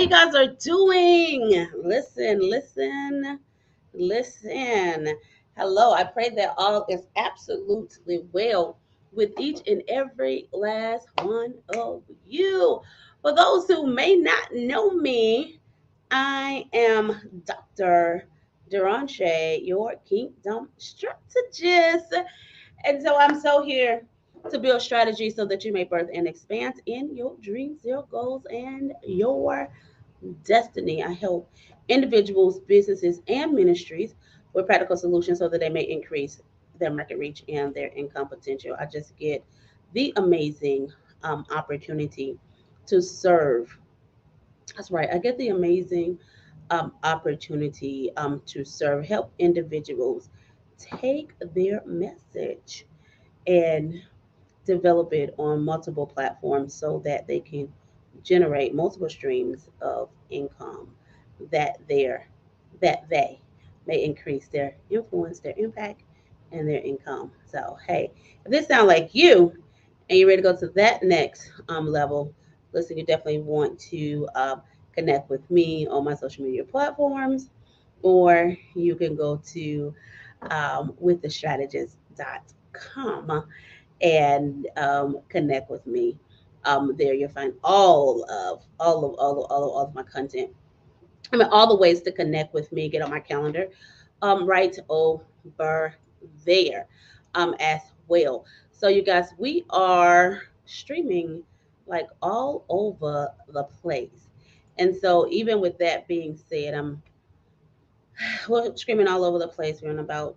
you guys are doing. Listen. Hello. I pray that all is absolutely well with each and every last one of you. For those who may not know me, I am Dr. Duranche, your kingdom strategist. And so I'm so here to build strategies so that you may birth and expand in your dreams, your goals, and your destiny. I help individuals, businesses, and ministries with practical solutions so that they may increase their market reach and their income potential. I just get the amazing opportunity to serve. That's right. I get the amazing opportunity to serve, help individuals take their message and develop it on multiple platforms so that they can generate multiple streams of income that their that they may increase their influence, their impact, and their income. So hey, if this sounds like you and you're ready to go to that next level, listen, you definitely want to connect with me on my social media platforms, or you can go to withthestrategist.com and connect with me. There you'll find all of my content. I mean, all the ways to connect with me. Get on my calendar, right over there, as well. So you guys, we are streaming like all over the place, and so even with that being said, we're streaming all over the place. We're on about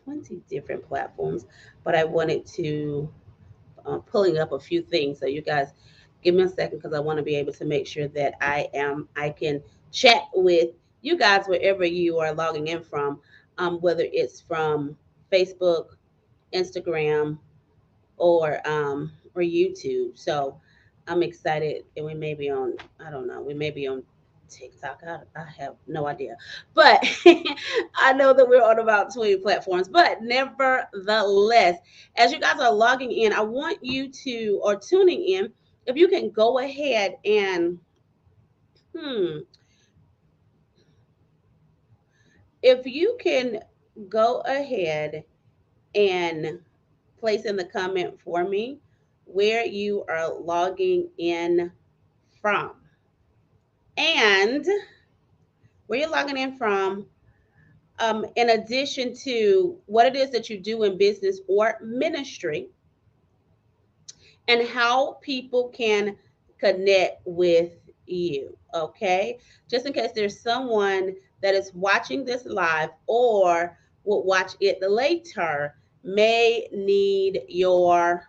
20 different platforms, but I wanted to pulling up a few things. So you guys, give me a second because I want to be able to make sure that I can chat with you guys wherever you are logging in from, whether it's from Facebook, Instagram, or YouTube. So I'm excited, and we may be on. I don't know. We may be on TikTok. I have no idea, but I know that we're on about 20 platforms. But nevertheless, as you guys are logging in, I want you to or tuning in. If you can go ahead and hmm, if you can go ahead and place in the comment for me where you are logging in from and where you're logging in from, in addition to what it is that you do in business or ministry, and how people can connect with you. Okay. Just in case there's someone that is watching this live or will watch it later, may need your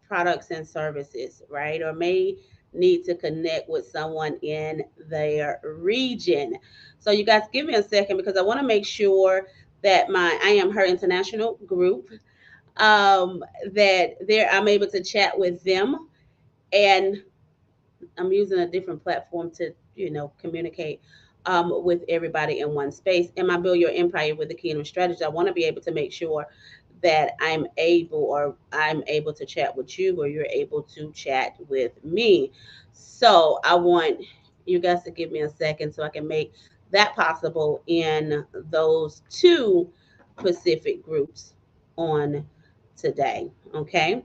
products and services, right? Or may need to connect with someone in their region. So you guys give me a second because I want to make sure that my I Am Her International group, that there I'm able to chat with them, and I'm using a different platform to, communicate with everybody in one space. And my Build Your Empire with the Kingdom Strategy, I want to be able to make sure that I'm able to chat with you or you're able to chat with me. So I want you guys to give me a second so I can make that possible in those two specific groups on today. Okay.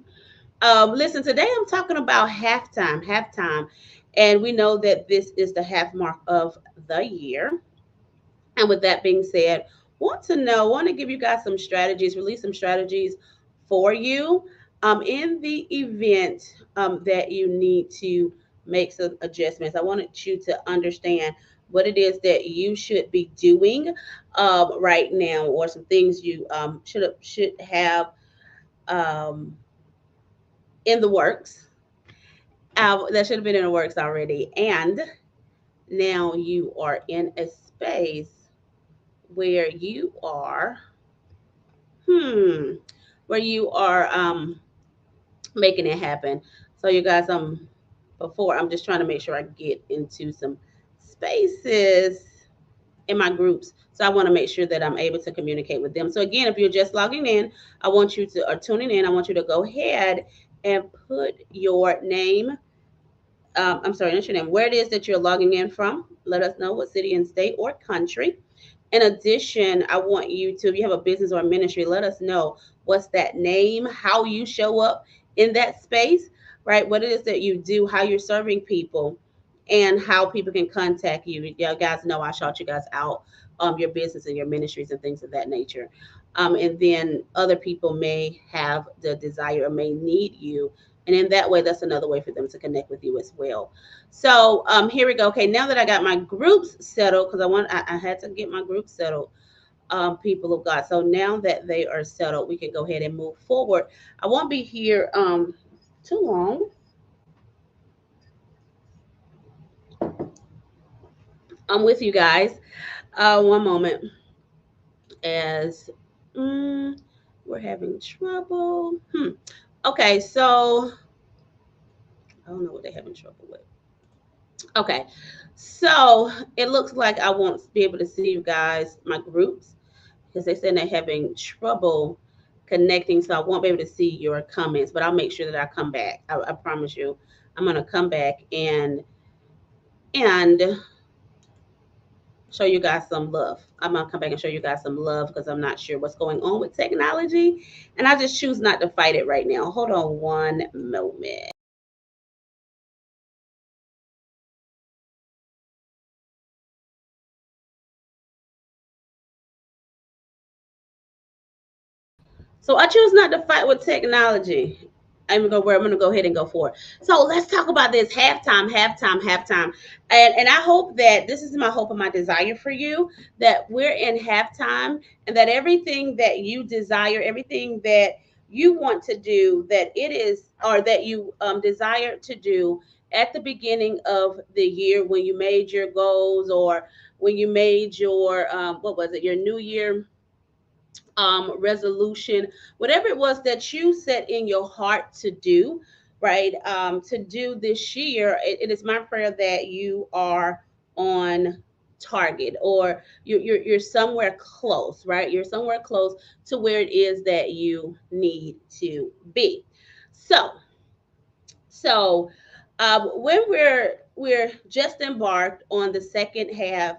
Listen, today I'm talking about halftime, and we know that this is the half mark of the year. And with that being said, want to give you guys some strategies, release some strategies for you, in the event that you need to make some adjustments. I wanted you to understand what it is that you should be doing right now, or some things you should have um, in the works, that should have been in the works already. And now you are in a space where you are, hmm, where you are making it happen. So you guys, before I'm just trying to make sure I get into some spaces in my groups. So I want to make sure that I'm able to communicate with them. So again, if you're just logging in, I want you to, or tuning in, I want you to go ahead and put your name I'm sorry, not your name, where it is that you're logging in from. Let us know what city and state or country. In addition, I want you to, if you have a business or a ministry, let us know what's that name, how you show up in that space, right? What it is that you do, how you're serving people, and how people can contact you. You guys know I shout you guys out, your business and your ministries and things of that nature. And then other people may have the desire or may need you. And in that way, that's another way for them to connect with you as well. So here we go. Okay, now that I got my groups settled, because I had to get my group settled, people of God. So now that they are settled, we can go ahead and move forward. I won't be here too long. I'm with you guys. One moment, as we're having trouble. Okay, so I don't know what they're having trouble with. Okay, so it looks like I won't be able to see you guys, my groups, because they said they're having trouble connecting, so I won't be able to see your comments. But I'll make sure that I come back. I promise you, I'm gonna come back and show you guys some love. I'm gonna come back and show you guys some love because I'm not sure what's going on with technology, and I just choose not to fight it right now. Hold on one moment. So I choose not to fight with technology. I'm gonna go ahead and go for it. So let's talk about this halftime. And I hope that this is my hope and my desire for you, that we're in halftime and that everything that you desire, everything that you want to do, that it is, or that you desire to do at the beginning of the year when you made your goals, or when you made your what was it, your New Year resolution, whatever it was that you set in your heart to do, right? To do this year, it is my prayer that you are on target, or you're somewhere close, right? You're somewhere close to where it is that you need to be. So, when we're just embarked on the second half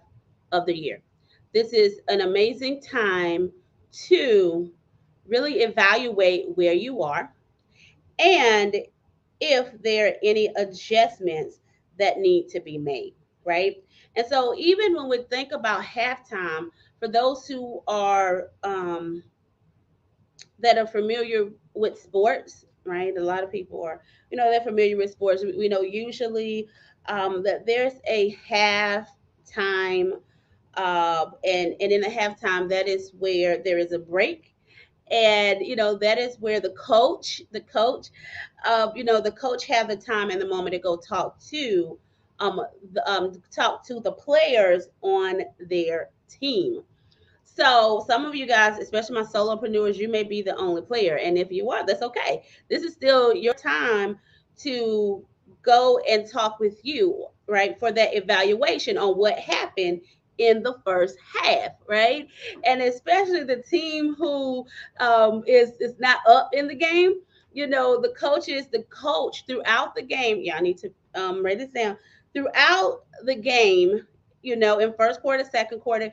of the year, this is an amazing time to really evaluate where you are and if there are any adjustments that need to be made, right? And so, even when we think about halftime, for those who are that are familiar with sports, right? A lot of people are, they're familiar with sports. We know usually that there's a halftime, and in the halftime, that is where there is a break, and that is where the coach have the time and the moment to go talk to the players on their team. So some of you guys, especially my solopreneurs, you may be the only player. And if you are, that's okay. This is still your time to go and talk with you, right? For that evaluation on what happened in the first half, right? And especially the team who is not up in the game. The coach throughout the game. Yeah, I need to write this down. Throughout the game, in first quarter, second quarter,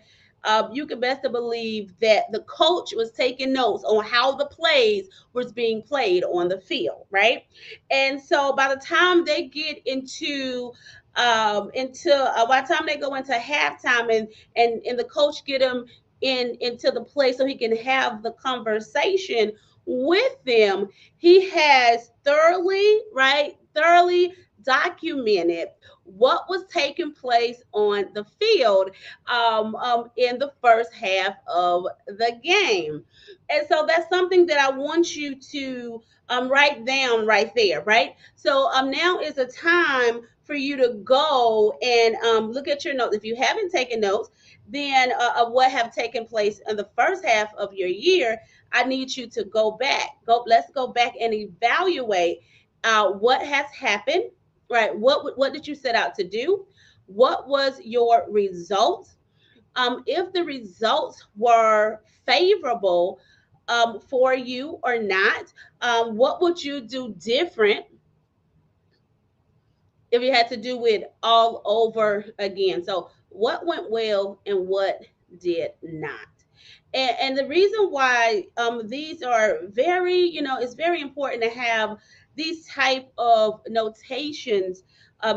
you can best to believe that the coach was taking notes on how the plays was being played on the field, right? And so by the time they get by the time they go into halftime, and the coach get them into the play so he can have the conversation with them, he has thoroughly documented what was taking place on the field in the first half of the game. And so that's something that I want you to write down right there, right? So now is a time for you to go and look at your notes. If you haven't taken notes, then of what have taken place in the first half of your year, I need you to go back. Let's go back and evaluate what has happened, right? What did you set out to do? What was your results? If the results were favorable for you or not, what would you do different if you had to do it all over again. So, what went well and what did not? And the reason why these are very, it's very important to have these type of notations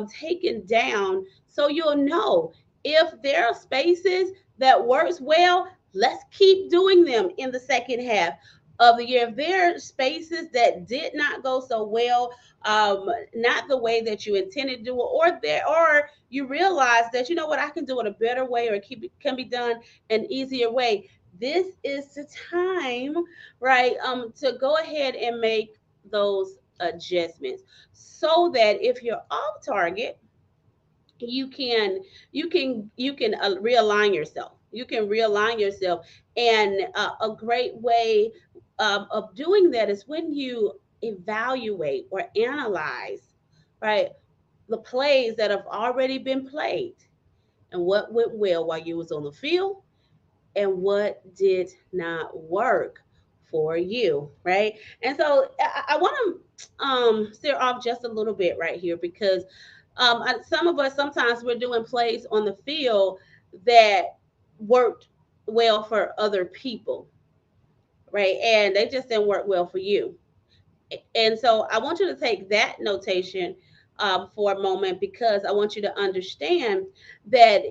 taken down so you'll know if there are spaces that works well. Let's keep doing them in the second half of the year. If there are spaces that did not go so well, not the way that you intended to do it, or you realize that you know what, I can do it a better way, or can be done an easier way. This is the time, right, to go ahead and make those adjustments so that if you're off target, you can you can realign yourself. You can realign yourself, and a great way of doing that is when you evaluate or analyze, right, the plays that have already been played and what went well while you was on the field and what did not work for you, right? And so I want to steer off just a little bit right here because some of us sometimes we're doing plays on the field that worked well for other people, right? And they just didn't work well for you. And so I want you to take that notation for a moment because I want you to understand that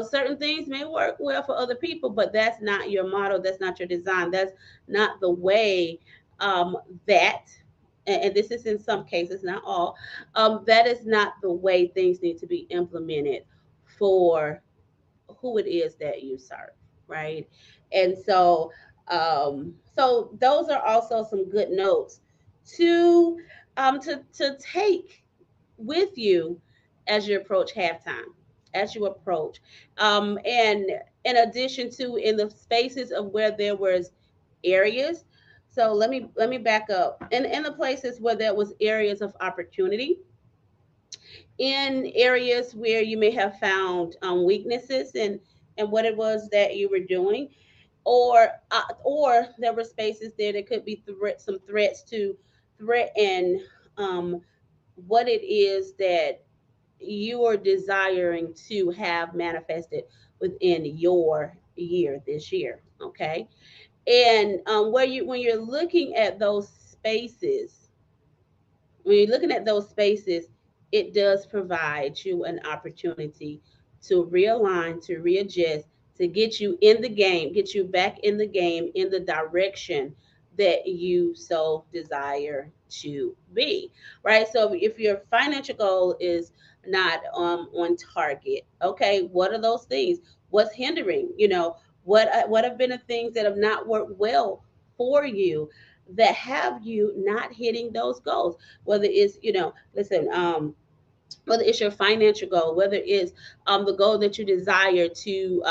certain things may work well for other people, but that's not your model. That's not your design. That's not the way um, that. And this is in some cases, not all. That is not the way things need to be implemented for who it is that you serve, right? And so those are also some good notes to to take with you as you approach halftime, as you approach, and in addition to in the spaces of where there was areas. So let me back up. In the places where there was areas of opportunity, in areas where you may have found weaknesses and what it was that you were doing, or there were spaces there that could be some threats to threaten what it is that you are desiring to have manifested within your year this year. Okay, and where you when you're looking at those spaces when you're looking at those spaces, it does provide you an opportunity to realign, to readjust, to get you in the game, get you back in the game in the direction that you so desire to be, right? So if your financial goal is not on target, okay, what are those things? What's hindering? What have been the things that have not worked well for you that have you not hitting those goals? Whether it's listen, whether it's your financial goal, whether it's the goal that you desire to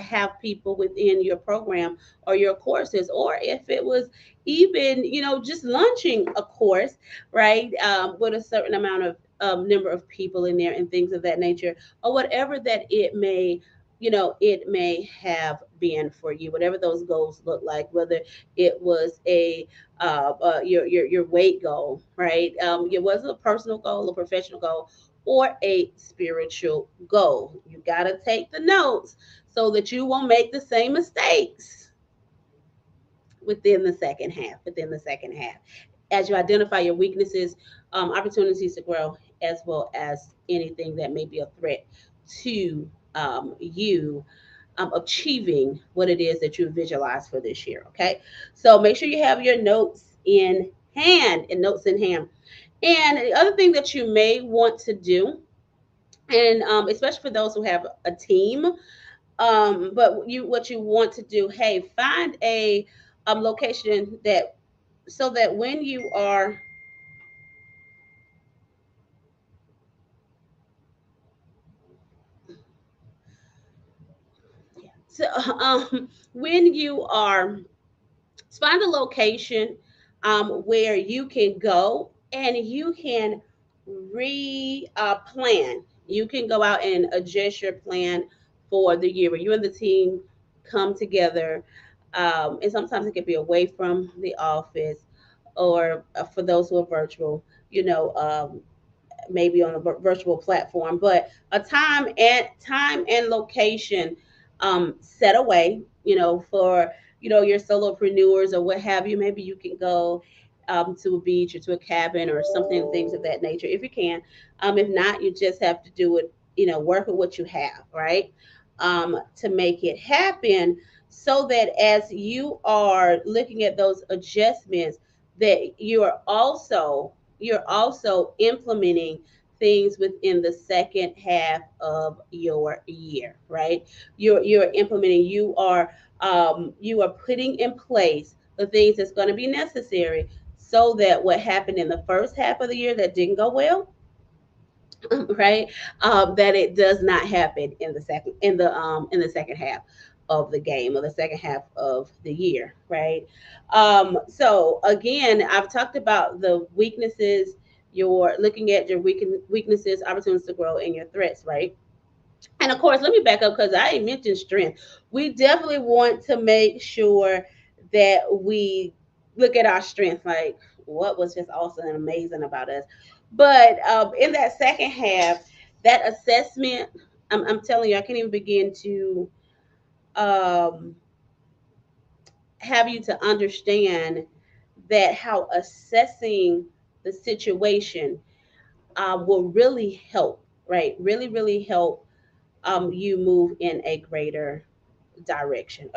have people within your program or your courses, or if it was even just launching a course, right, with a certain amount of number of people in there and things of that nature, or whatever that it may have been for you, whatever those goals look like, whether it was your weight goal, right? It was a personal goal, a professional goal, or a spiritual goal. You got to take the notes so that you won't make the same mistakes within the second half as you identify your weaknesses, opportunities to grow, as well as anything that may be a threat to you achieving what it is that you visualize for this year. Okay, so make sure you have your notes in hand and notes in hand. And the other thing that you may want to do, and especially for those who have a team, but what you want to do, hey, find a location that so that when you are so, when you are find a location where you can go and you can plan. You can go out and adjust your plan for the year where you and the team come together. And sometimes it can be away from the office, or for those who are virtual, maybe on a virtual platform, but a time and location set away, for your solopreneurs or what have you. Maybe you can go to a beach or to a cabin or something, things of that nature, if you can. If not, you just have to do it. Work with what you have, right? To make it happen, so that as you are looking at those adjustments, that you're also implementing things within the second half of your year, right? You're implementing, you are putting in place the things that's going to be necessary, so that what happened in the first half of the year that didn't go well, right? That it does not happen in the second half of the game, or the second half of the year, right? So again, I've talked about the weaknesses. You're looking at your weaknesses, opportunities to grow, and your threats, right? And of course, let me back up because I mentioned strength. We definitely want to make sure that we look at our strength, like what was just awesome and amazing about us. But in that second half, that assessment, I'm telling you, I can't even begin to um, have you to understand that how assessing the situation will really help, right? Really, really help you move in a greater direction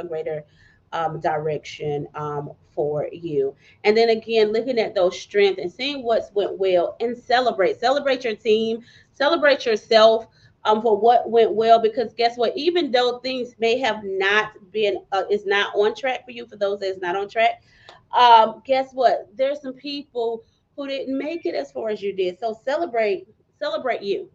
for you. And then again, looking at those strengths and seeing what's went well, and celebrate your team, celebrate yourself for what went well. Because guess what? Even though things may have not been, is not on track for you, for those that's not on track, guess what? There's some people who didn't make it as far as you did. So celebrate you.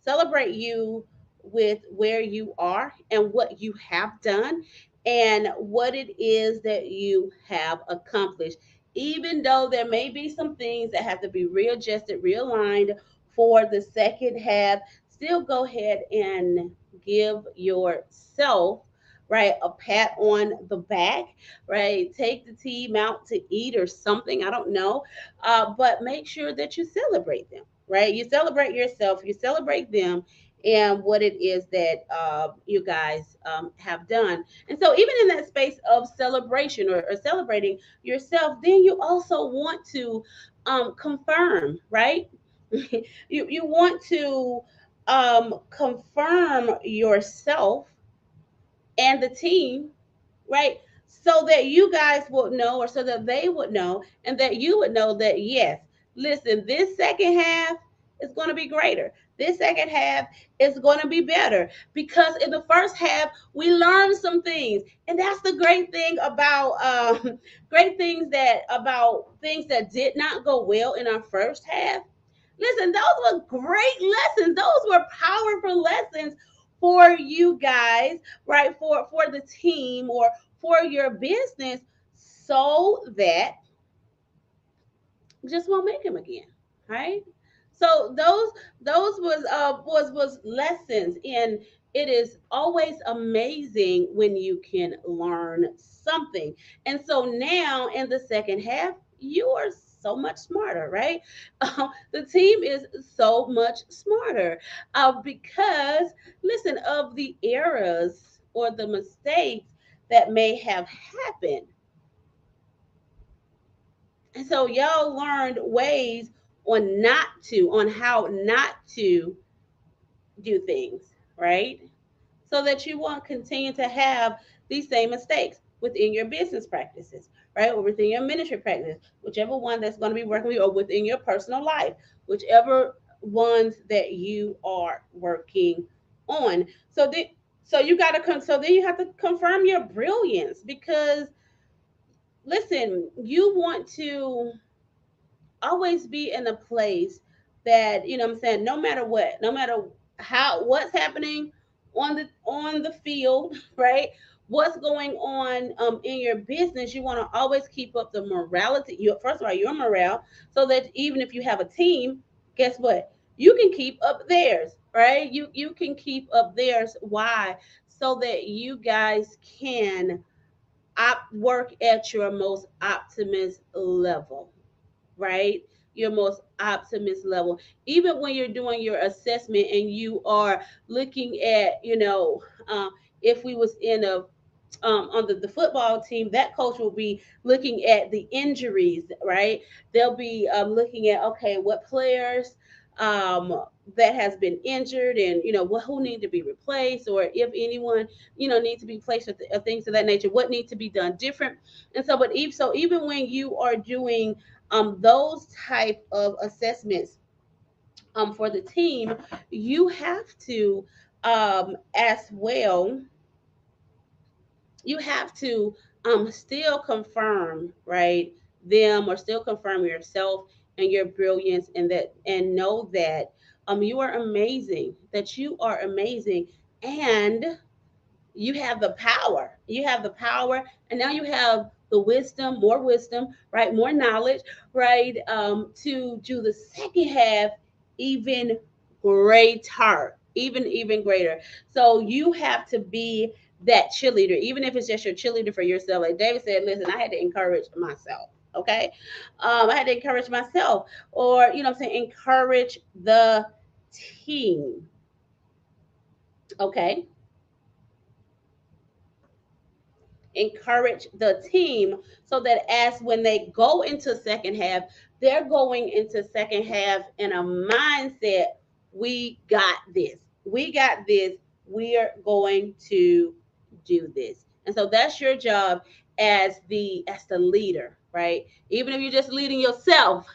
Celebrate you with where you are and what you have done and what it is that you have accomplished. Even though there may be some things that have to be readjusted, realigned for the second half, still go ahead and give yourself, right, a pat on the back, right? Take the team out to eat or something, I don't know, but make sure that you celebrate them, right? You celebrate yourself, you celebrate them, and what it is that you guys have done. And so, even in that space of celebration, or celebrating yourself, then you also want to confirm, right? You want to confirm yourself and the team, right? So that you guys would know, or so that they would know, and that you would know that, yes, listen, this second half is going to be greater. This second half is going to be better, because in the first half we learned some things, and that's the great thing about great things that about things that did not go well in our first half. Listen, those were great lessons. Those were powerful lessons for you guys, right? For the team, or for your business, so that just won't make them again, right? So those was lessons, and it is always amazing when you can learn something. And so now in the second half, you are so much smarter, right? The team is so much smarter, because listen, of the errors or the mistakes that may have happened. And so y'all learned ways on how not to do things, right? So that you won't continue to have these same mistakes within your business practices, right? Or within your ministry practice, whichever one that's going to be working with you, or within your personal life, whichever ones that you are working on. So you got to so then you have to confirm your brilliance, because listen, you want to always be in a place that, I'm saying, no matter what, no matter how, what's happening on the field, right? What's going on in your business, you want to always keep up the morality. First of all, your morale, so that even if you have a team, guess what? You can keep up theirs, right? You can keep up theirs. Why? So that you guys can work at your most optimist level, right? your most optimist level. Even when you're doing your assessment and you are looking at, if we was in a on the football team, that coach will be looking at the injuries, right? They'll be looking at, okay, what players that has been injured, and who need to be replaced, or if anyone needs to be placed, with things of that nature, what needs to be done different. And so, but even when you are doing those type of assessments for the team, you have to as well, you have to still confirm, right, them, or still confirm yourself and your brilliance, and that, and know that you are amazing, that you are amazing, and you have the power. You have the power, and now you have the wisdom, right? More knowledge, right? To do the second half even greater, even greater. So you have to be that cheerleader, even if it's just your cheerleader for yourself. Like David said, listen, I had to encourage myself. Okay, I had to encourage myself, or I'm saying, encourage the team. Okay, encourage the team, so that as when they go into second half, they're going into second half in a mindset: we got this, we're going to do this. And so that's your job as the leader, right? Even if you're just leading yourself,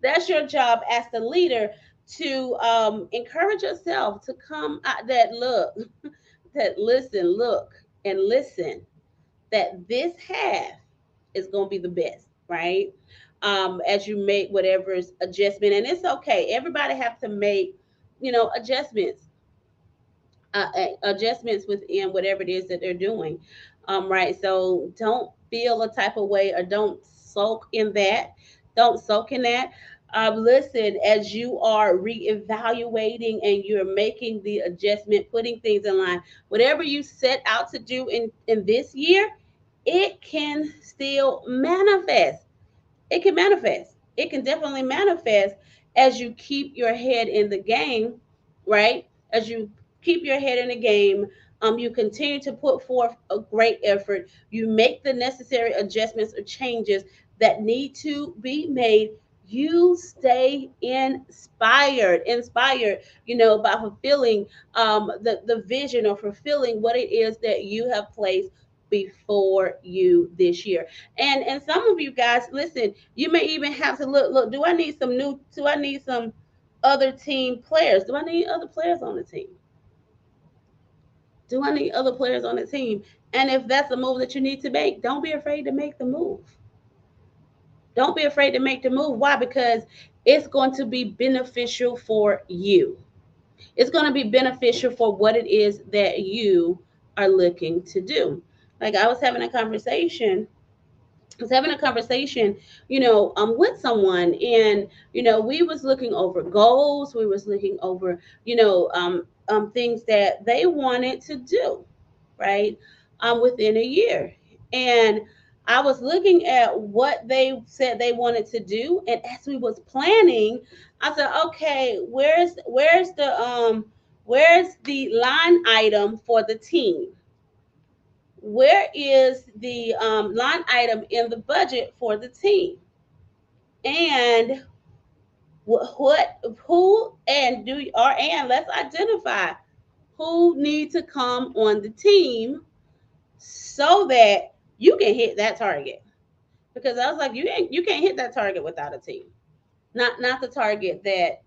that's your job as the leader, to encourage yourself to come out, that look, that listen, look, and listen, that this half is going to be the best, right? As you make whatever's adjustment, and it's okay. Everybody have to make, adjustments, adjustments within whatever it is that they're doing, right? So don't feel a type of way, or don't soak in that. Don't soak in that. Listen, as you are reevaluating and you're making the adjustment, putting things in line, whatever you set out to do in this year, it can still manifest. It can manifest. It can definitely manifest as you keep your head in the game, right? As you keep your head in the game, you continue to put forth a great effort. You make the necessary adjustments or changes that need to be made. You stay inspired, by fulfilling the vision, or fulfilling what it is that you have placed before you this year. And some of you guys, listen, you may even have to look, do I need some other team players? Do I need other players on the team? Do I need other players on the team? And if that's a move that you need to make, don't be afraid to make the move. Don't be afraid to make the move. Why? Because it's going to be beneficial for you. It's going to be beneficial for what it is that you are looking to do. Like I was having a conversation, with someone, and we was looking over goals, we was looking over, things that they wanted to do, right, within a year. And I was looking at what they said they wanted to do, and as we was planning, I said, okay, where's the line item for the team? Where is the line item in the budget for the team? And what, who, and let's identify who need to come on the team, so that you can hit that target. Because I was like, you can't hit that target without a team. Not the target that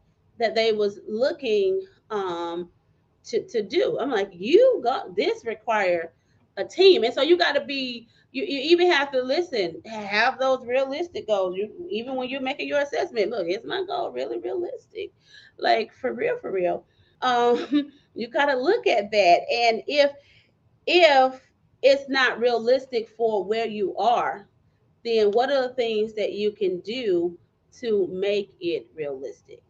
they was looking to do. I'm like, you got this, require a team. And so you got to be, you even have to listen, have those realistic goals. Even when you're making your assessment, look, is my goal really realistic? Like, for real. You got to look at that. And if it's not realistic for where you are, then what are the things that you can do to make it realistic?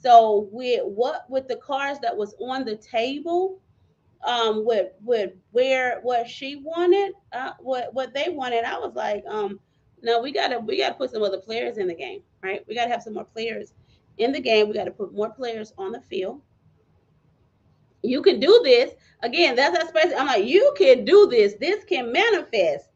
So with the cards that was on the table, with where what she wanted, what they wanted, I was like, No, we gotta put some other players in the game, right? We gotta have some more players in the game. We gotta put more players on the field. You can do this. Again, that's that space. I'm like, you can do this. This can manifest,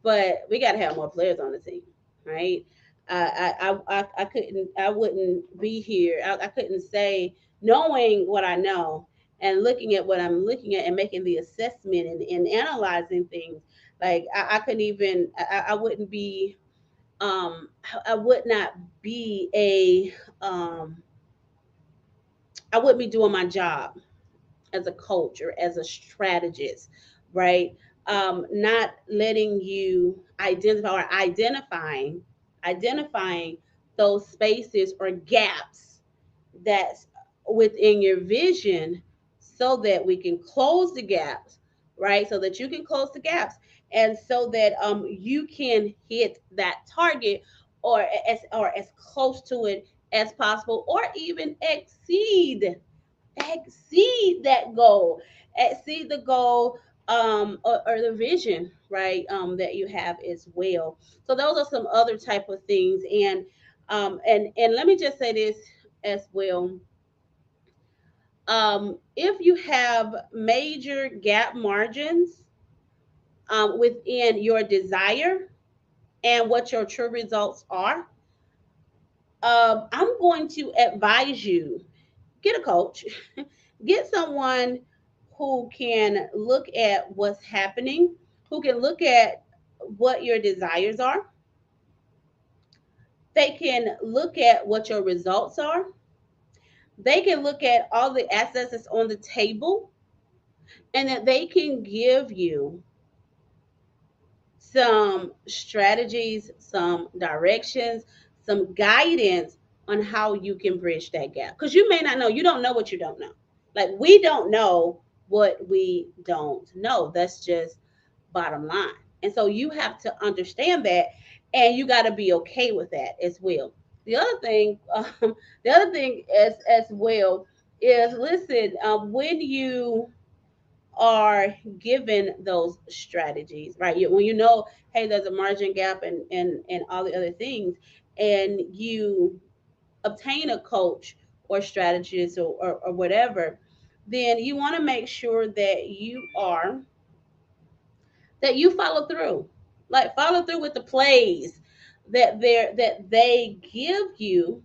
but we gotta have more players on the team, right? I couldn't, I wouldn't be here. I couldn't say, knowing what I know and looking at what I'm looking at and making the assessment and analyzing things. Like I couldn't even, I wouldn't be, I would not be I wouldn't be doing my job as a coach or as a strategist, right? Not letting you identify or identifying those spaces or gaps that's within your vision so that we can close the gaps, right? So that you can close the gaps and so that you can hit that target or as close to it as possible or even exceed that goal, exceed the goal or the vision, right, that you have as well. So those are some other type of things. And let me just say this as well. If you have major gap margins within your desire and what your true results are, I'm going to advise you, get a coach, get someone who can look at what's happening, who can look at what your desires are. They can look at what your results are. They can look at all the assets that's on the table and that they can give you some strategies, some directions, some guidance on how you can bridge that gap. Because you may not know, you don't know what you don't know. Like we don't know what we don't know. That's just bottom line. And so you have to understand that and you got to be okay with that as well. The other thing, the other thing as well is listen, when you are given those strategies, right? When you know, hey, there's a margin gap and all the other things, and you obtain a coach or strategist or whatever, then you want to make sure that you follow through, like follow through with the plays that they give you,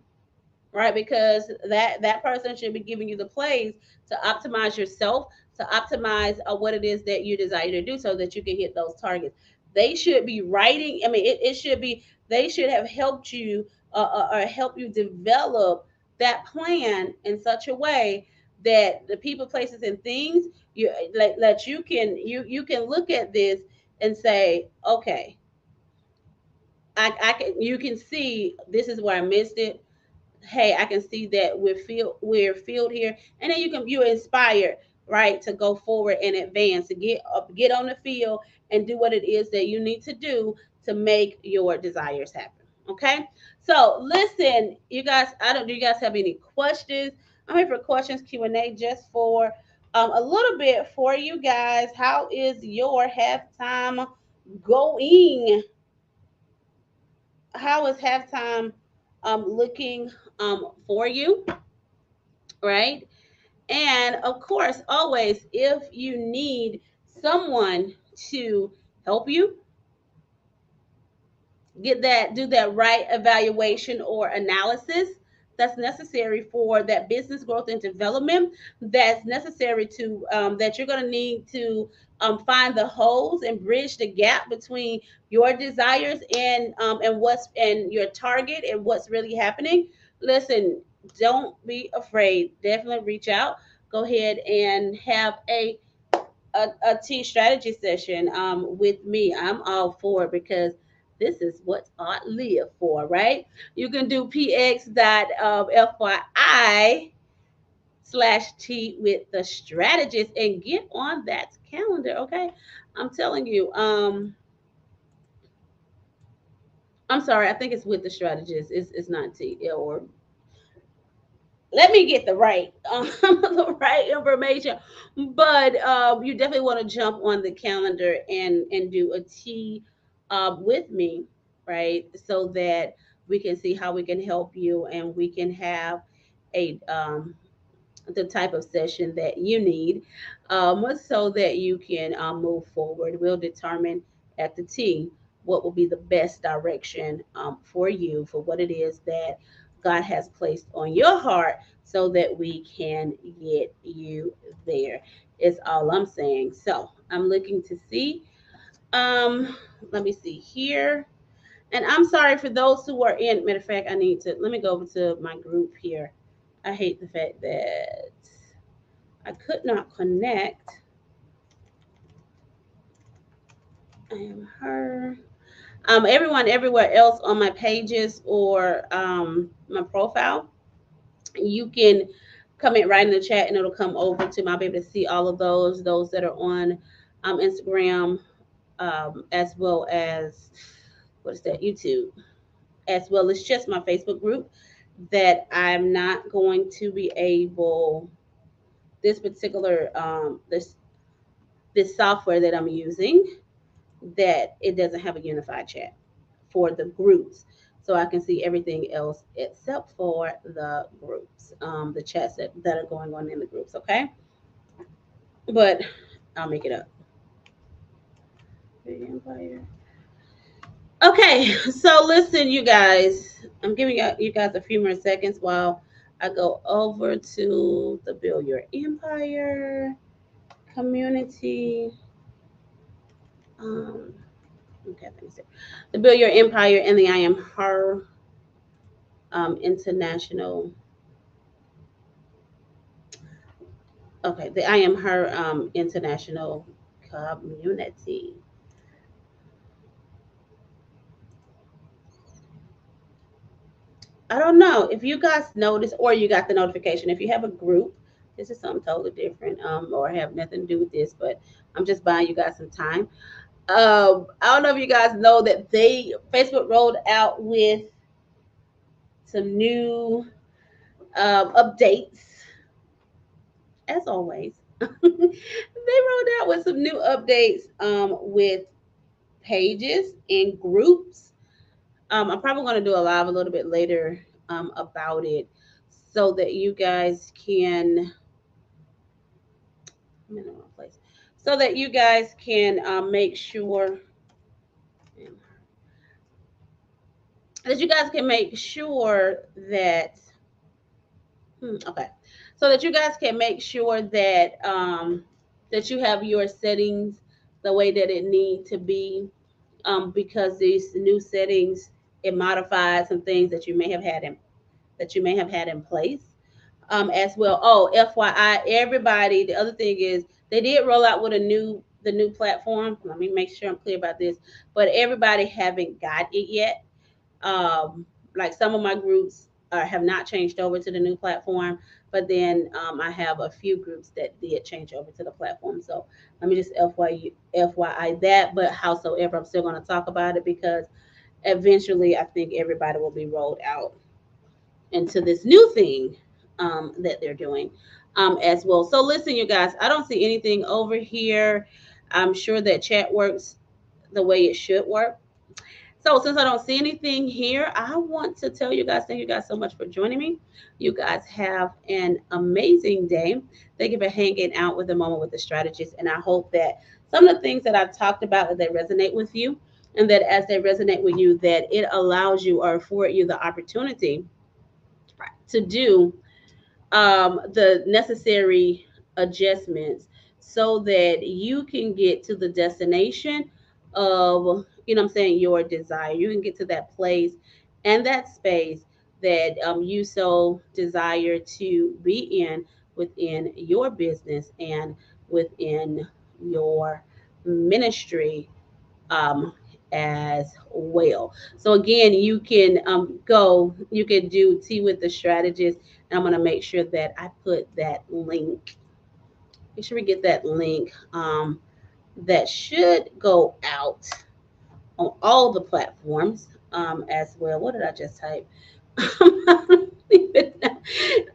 right? Because that person should be giving you the plays to optimize yourself, to optimize what it is that you desire to do, so that you can hit those targets. They should be writing. I mean, it should be. They should have helped you or help you develop that plan in such a way that the people, places, and things you like that you can look at this and say, okay, I can you can see this is where I missed it. Hey, I can see that we're filled here, and then you're inspired, right, to go forward and advance, to get up, get on the field, and do what it is that you need to do to make your desires happen. Okay, so listen, you guys. I don't. Do you guys have any questions? I'm here for questions, Q&A, just for a little bit for you guys. How is your halftime going? How is halftime looking for you, right? And of course, always, if you need someone to help you do that right evaluation or analysis that's necessary for that business growth and development, that's necessary to that you're going to need to find the holes and bridge the gap between your desires and what's and your target and what's really happening. Listen, don't be afraid, definitely reach out, go ahead and have a T strategy session with me. I'm all for it because this is what I live for, right? You can do px.fyi/T with the strategist and get on that calendar, okay? I'm telling you, I'm sorry, I think it's with the strategist. It's not T or let me get the right the right information. But you definitely want to jump on the calendar and do a T with me, right? So that we can see how we can help you and we can have a the type of session that you need, so that you can move forward. We'll determine at the T what will be the best direction for you for what it is that God has placed on your heart so that we can get you there. Is all I'm saying. So I'm looking to see. Um, Let me see here. And I'm sorry for those who are in. Matter of fact, I need to let me go over to my group here. I hate the fact that I could not connect. I am her. Everyone everywhere else on my pages or my profile, you can comment right in the chat and it'll come over to my. I'll be able to see all of those that are on Instagram, as well as what is that, YouTube, as well as just my Facebook group that I'm not going to be able this particular this software that I'm using, that it doesn't have a unified chat for the groups. So I can see everything else except for the groups, the chats that are going on in the groups, okay? But I'll make it up. Okay, so listen, you guys, I'm giving you guys a few more seconds while I go over to the Build Your Empire community. Okay, let me see. The Build Your Empire and the I Am Her international. Okay, the I Am Her international community. I don't know if you guys noticed or you got the notification. If you have a group, this is something totally different, or have nothing to do with this, but I'm just buying you guys some time. I don't know if you guys know that Facebook rolled out with some new updates, as always. They rolled out with some new updates with pages and groups. I'm probably going to do a live a little bit later about it so that you guys can. I'm in the wrong place. So that you guys can make sure that you guys can make sure that okay, so that you guys can make sure that that you have your settings the way that it need to be, because these new settings, it modifies some things that you may have had in place, as well. Oh, FYI, everybody. The other thing is they did roll out with the new platform. Let me make sure I'm clear about this. But everybody haven't got it yet. Like some of my groups have not changed over to the new platform, but then I have a few groups that did change over to the platform. So let me just FYI that. But howsoever, I'm still going to talk about it because eventually I think everybody will be rolled out into this new thing that they're doing as well. So listen, you guys, I don't see anything over here. I'm sure that chat works the way it should work. So since I don't see anything here, I want to tell you guys, thank you guys so much for joining me. You guys have an amazing day. Thank you for hanging out with the Moment with the Strategist. And I hope that some of the things that I've talked about, that they resonate with you, and that as they resonate with you, that it allows you or afford you the opportunity to do the necessary adjustments so that you can get to the destination of, I'm saying, your desire. You can get to that place and that space that you so desire to be in within your business and within your ministry um, as well. So again, you can you can do Tea with the Strategist, and I'm going to make sure that I put that link. Make sure we get that link. That should go out on all the platforms as well. What did I just type?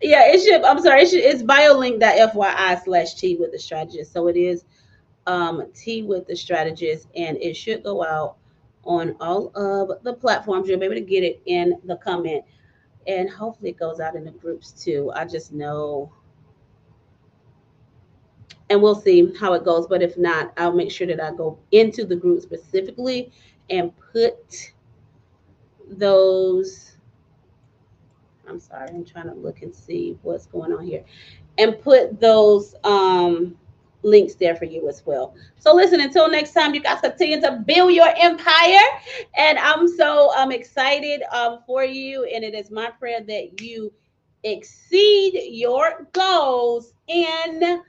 Yeah, it should. I'm sorry. It's biolink.fyi/Tea with the Strategist. So it is Tea with the Strategist, and it should go out on all of the platforms. You'll be able to get it in the comment, and hopefully it goes out in the groups too. I just know, and we'll see how it goes. But if not, I'll make sure that I go into the group specifically and put those. I'm sorry, I'm trying to look and see what's going on here, and put those links there for you as well. So listen, until next time, you guys continue to build your empire. And I'm so excited for you. And it is my prayer that you exceed your goals in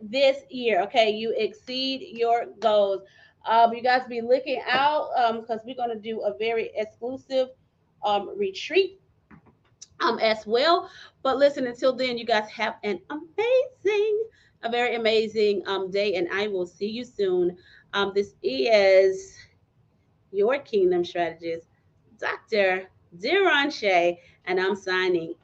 this year. Okay, you exceed your goals. You guys be looking out because we're going to do a very exclusive retreat as well. But listen, until then, you guys have an a very amazing day, and I will see you soon. This is your Kingdom Strategist, Dr. Deron Shay, and I'm signing